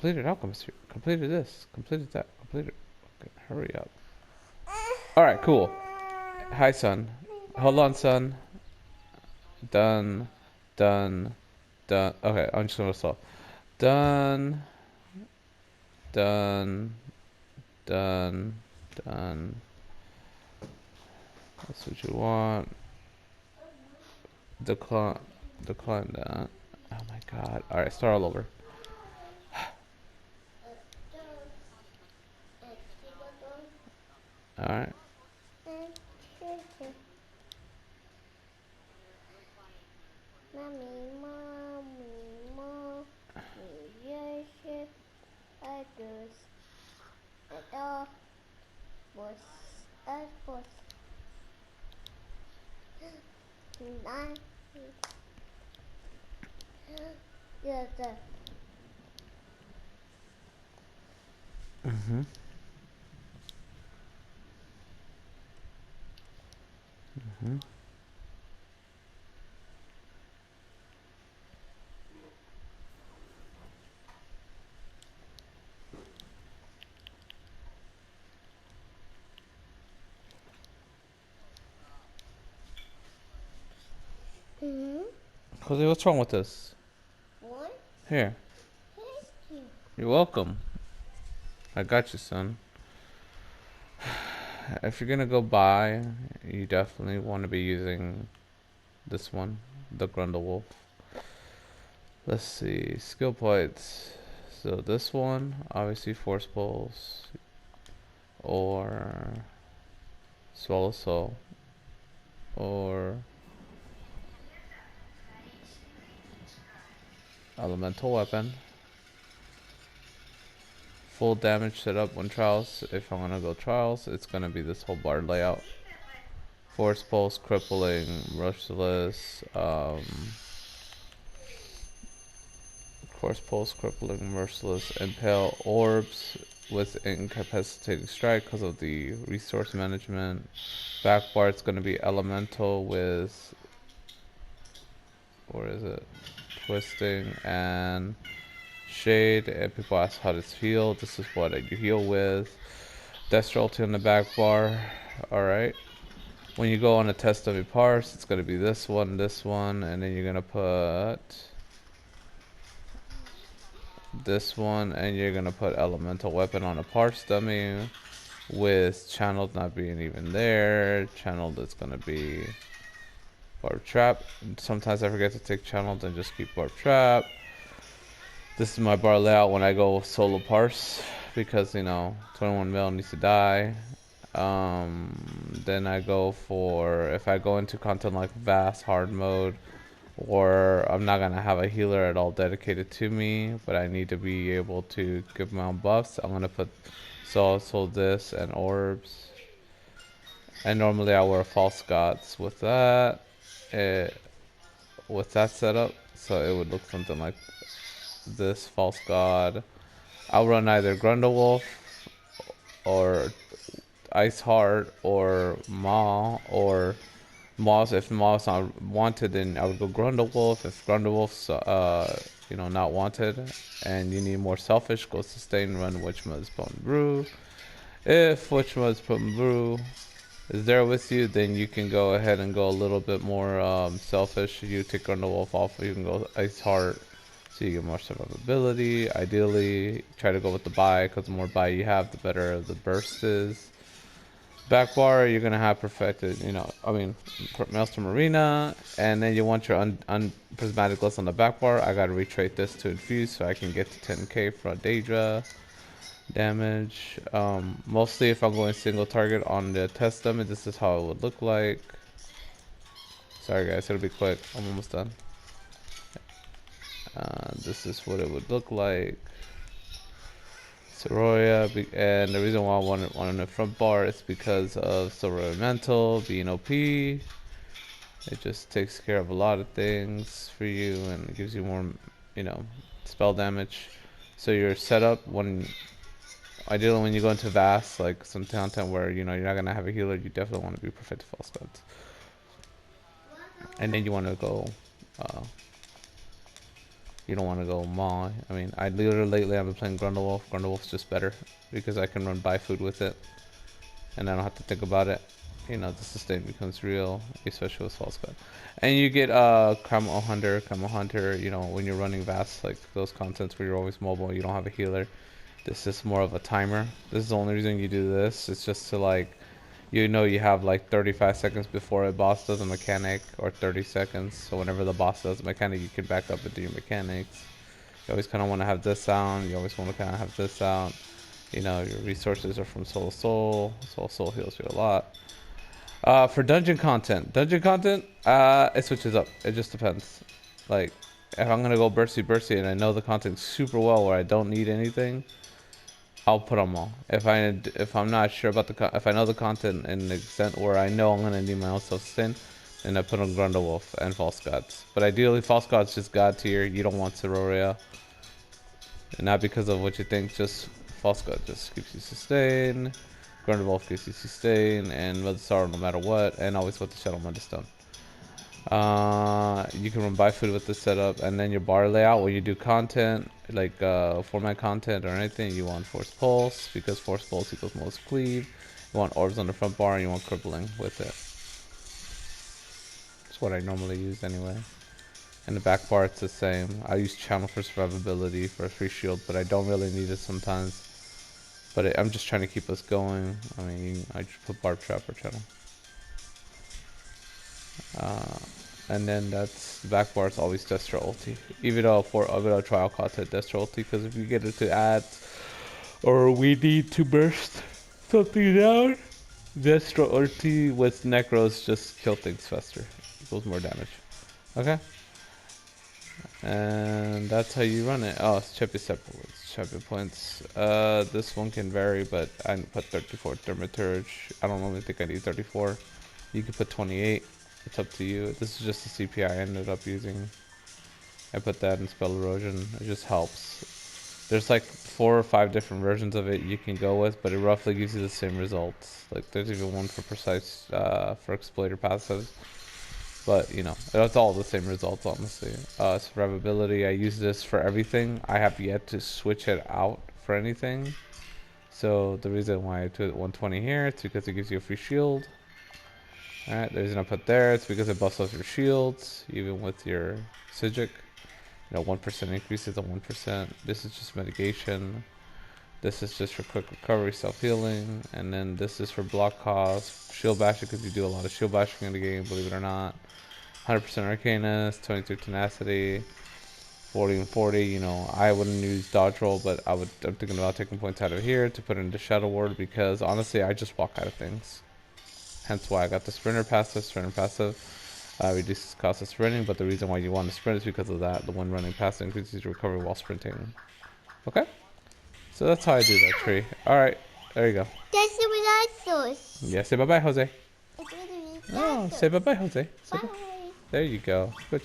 Completed alchemist here. Completed this. Completed that. Completed. Okay, hurry up. Alright, cool. Hi, son. Hold on, son. Done. Done. Done. Okay, I'm just gonna stop. Done. Done. Done. Done. That's what you want. Decline. Decline that. Oh my god. Alright, start all over. Alright. Mm-hmm. Mm-hmm. Jose, what's wrong with this? What? Here. Thank you. You're welcome. I got you, son. If you're gonna go buy, you definitely want to be using this one, the Grundlewolf. Let's see, skill points. So this one, obviously Force Pulse, or Swallow Soul, or Elemental Weapon. Full damage setup when trials. If I want to go trials, it's gonna be this whole bar layout. Force Pulse, Crippling, Merciless, Force Pulse, Crippling, Merciless, Impale, Orbs with Incapacitating Strike because of the resource management. Back bar, it's going to be Elemental with, where is it? Twisting and Shade. And people ask how does heal. This is what you heal with. Destralty on the back bar. Alright. When you go on a test of a parse, it's going to be this one, and then you're going to put this one, and you're going to put Elemental Weapon on a parse dummy with channeled not being even there. Channeled is going to be Barb Trap. Sometimes I forget to take channeled and just keep Barb Trap. This is my bar layout when I go solo parse because, you know, 21 mil needs to die. Then I go for, if I go into content like vast hard mode, or I'm not gonna have a healer at all dedicated to me, but I need to be able to give my own buffs, I'm gonna put Soul this and orbs. And normally I wear false gods with that, with that setup, so it would look something like this. False god. I'll run either Grundlewolf or Ice Heart or Maw, or Maw's. If Maw's not wanted, then I would go Grundlewolf. If Grundlewolf's you know, not wanted and you need more selfish, go Sustain, run Witchmud's Potent Brew. If Witchmud's Potent Brew is there with you, then you can go ahead and go a little bit more selfish. You take Grundlewolf off, you can go Ice Heart, so you get more survivability. Ideally, try to go with the buy, because the more buy you have, the better the burst is. Back bar, you're gonna have perfected, you know, I mean, Maelstrom Arena, and then you want your prismatic list on the back bar. I gotta retrait this to infuse so I can get to 10k for a Daedra damage. Mostly if I'm going single target on the test dummy, this is how it would look like. Sorry guys, it'll be quick. I'm almost done. This is what it would look like. Soroya, and the reason why I want it on the front bar is because of Soroya Mental being OP. It just takes care of a lot of things for you and gives you more, you know, spell damage. So your setup, when ideally when you go into Vast, like some content where, you know, you're not gonna have a healer, you definitely want to be Perfect False Gods. And then you want to go You don't want to go Maw. I mean, I literally lately I've been playing Grundlewolf. Grundlewolf's just better because I can run buy food with it, and I don't have to think about it. You know, the sustain becomes real, especially with False God. And you get Camo Hunter. You know, when you're running Vast, like those contents where you're always mobile, you don't have a healer. This is more of a timer. This is the only reason you do this. It's just to like, you know, you have like 35 seconds before a boss does a mechanic, or 30 seconds. So whenever the boss does a mechanic, you can back up and do your mechanics. You always kind of want to have this out. You always want to kind of have this out. You know, your resources are from Soul Soul. Soul Soul heals you a lot. For dungeon content, it switches up. It just depends. Like, if I'm gonna go bursty and I know the content super well, where I don't need anything, I'll put them all. If I'm not sure about if I know the content in the extent where I know I'm gonna need my own self-sustain, then I put on Grundlewolf and False Gods. But ideally, False Gods just God tier. You don't want Ceroria, and not because of what you think. Just False God just gives you sustain. Grundlewolf gives you sustain, and Mother Sorrow no matter what, and always with the Shadow Mother Stone. You can run buy food with this setup, and then your bar layout when you do content, like format content or anything, you want Force Pulse, because Force Pulse equals most cleave. You want orbs on the front bar, and you want crippling with it. That's what I normally use anyway. And the back bar, it's the same. I use channel for survivability for a free shield, but I don't really need it sometimes. But I'm just trying to keep us going. I mean, I just put barb trap or channel. And then that's back bar. It's always Destro ulti. Even though trial content Destro ulti, because if you get it to add, or we need to burst something down, Destro ulti with Necros just kill things faster. Equals more damage. Okay. And that's how you run it. Oh, it's champion separate. Champion points. This one can vary, but I put 34 Thaumaturge. I don't really think I need 34. You can put 28. It's up to you. This is just the CP I ended up using. I put that in Spell Erosion. It just helps. There's like 4 or 5 different versions of it you can go with, but it roughly gives you the same results. Like there's even one for precise, for exploiter passives. But, you know, it's all the same results, honestly. Survivability, I use this for everything. I have yet to switch it out for anything. So, the reason why I put 120 here, it's because it gives you a free shield. Alright, the reason I put there, it's because it buffs up your shields, even with your Sigic. You know, 1% increases on 1%. This is just mitigation. This is just for quick recovery, self-healing. And then this is for block cost, shield bashing, because you do a lot of shield bashing in the game, believe it or not. 100% Arcanus, 23 Tenacity, 40 and 40. You know, I wouldn't use dodge roll, but I'm thinking about taking points out of here to put into Shadow Ward, because honestly, I just walk out of things. Hence why I got the Sprinter passive. Reduces cost of sprinting, but the reason why you want to sprint is because of that. The one running passive increases your recovery while sprinting. Okay? So that's how I do that tree. Alright, there you go. Yeah, say bye-bye, Jose. Oh, say bye-bye, Jose. Bye. There you go. Good.